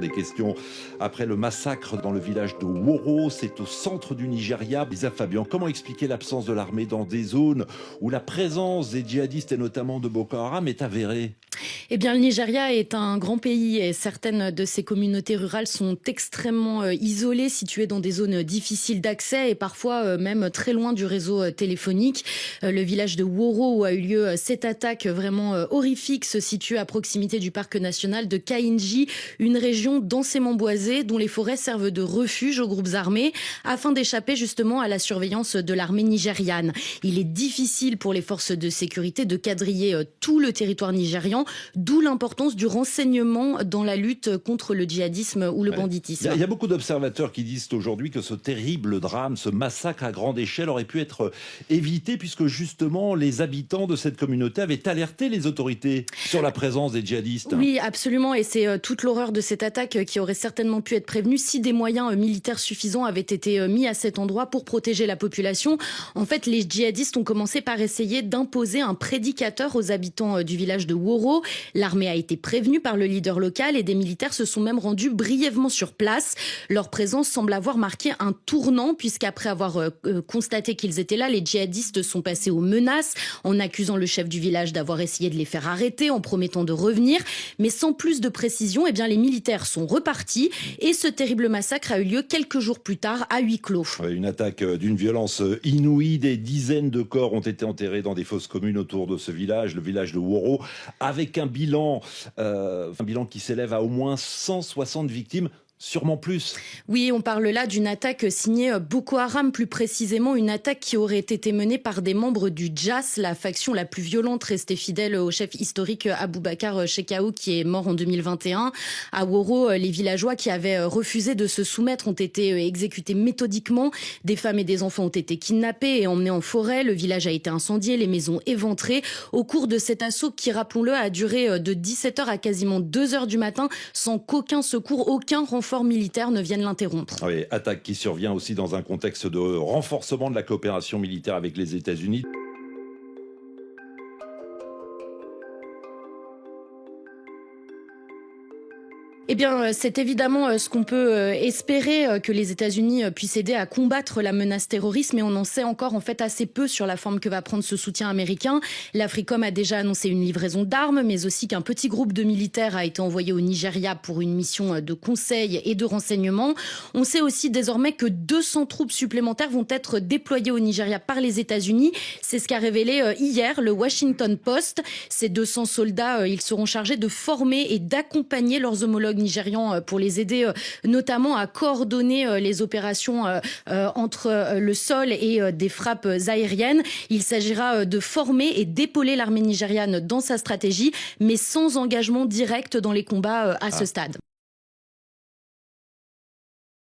Des questions après le massacre dans le village de Woro, c'est au centre du Nigeria. Lisa Fabian, comment expliquer l'absence de l'armée dans des zones où la présence des djihadistes et notamment de Boko Haram est avérée ? Eh bien, le Nigeria est un grand pays et certaines de ses communautés rurales sont extrêmement isolées, situées dans des zones difficiles d'accès et parfois même très loin du réseau téléphonique. Le village de Woro, où a eu lieu cette attaque vraiment horrifique, se situe à proximité du parc national de Kainji, une région densément boisée dont les forêts servent de refuge aux groupes armés afin d'échapper justement à la surveillance de l'armée nigériane. Il est difficile pour les forces de sécurité de quadriller tout le territoire nigérian, d'où l'importance du renseignement dans la lutte contre le djihadisme ou le banditisme. Il y a beaucoup d'observateurs qui disent aujourd'hui que ce terrible drame, ce massacre à grande échelle aurait pu être évité puisque justement les habitants de cette communauté avaient alerté les autorités sur la présence des djihadistes. Oui, absolument, et c'est toute l'horreur de cette attaque qui aurait certainement pu être prévenue si des moyens militaires suffisants avaient été mis à cet endroit pour protéger la population. En fait, les djihadistes ont commencé par essayer d'imposer un prédicateur aux habitants du village de Woro. L'armée a été prévenue par le leader local et des militaires se sont même rendus brièvement sur place. Leur présence semble avoir marqué un tournant puisqu'après avoir constaté qu'ils étaient là, les djihadistes sont passés aux menaces en accusant le chef du village d'avoir essayé de les faire arrêter, en promettant de revenir. Mais sans plus de précision, eh bien, les militaires sont repartis et ce terrible massacre a eu lieu quelques jours plus tard à huis clos. Une attaque d'une violence inouïe. Des dizaines de corps ont été enterrés dans des fosses communes autour de ce village, le village de Woro, avec un bilan qui s'élève à au moins 160 victimes. Sûrement plus. Oui, on parle là d'une attaque signée Boko Haram, plus précisément une attaque qui aurait été menée par des membres du JAS, la faction la plus violente restée fidèle au chef historique Abubakar Shekau qui est mort en 2021. À Woro, les villageois qui avaient refusé de se soumettre ont été exécutés méthodiquement. Des femmes et des enfants ont été kidnappés et emmenés en forêt. Le village a été incendié, les maisons éventrées. Au cours de cet assaut qui, rappelons-le, a duré de 17h à quasiment 2h du matin sans qu'aucun secours, aucun renfort militaires ne viennent l'interrompre. Oui, attaque qui survient aussi dans un contexte de renforcement de la coopération militaire avec les États-Unis. Eh bien, c'est évidemment ce qu'on peut espérer, que les États-Unis puissent aider à combattre la menace terroriste, mais on en sait encore en fait assez peu sur la forme que va prendre ce soutien américain. L'Africom a déjà annoncé une livraison d'armes, mais aussi qu'un petit groupe de militaires a été envoyé au Nigeria pour une mission de conseil et de renseignement. On sait aussi désormais que 200 troupes supplémentaires vont être déployées au Nigeria par les États-Unis. C'est ce qu'a révélé hier le Washington Post. Ces 200 soldats, ils seront chargés de former et d'accompagner leurs homologues nigérians pour les aider notamment à coordonner les opérations entre le sol et des frappes aériennes. Il s'agira de former et d'épauler l'armée nigériane dans sa stratégie, mais sans engagement direct dans les combats à ce stade.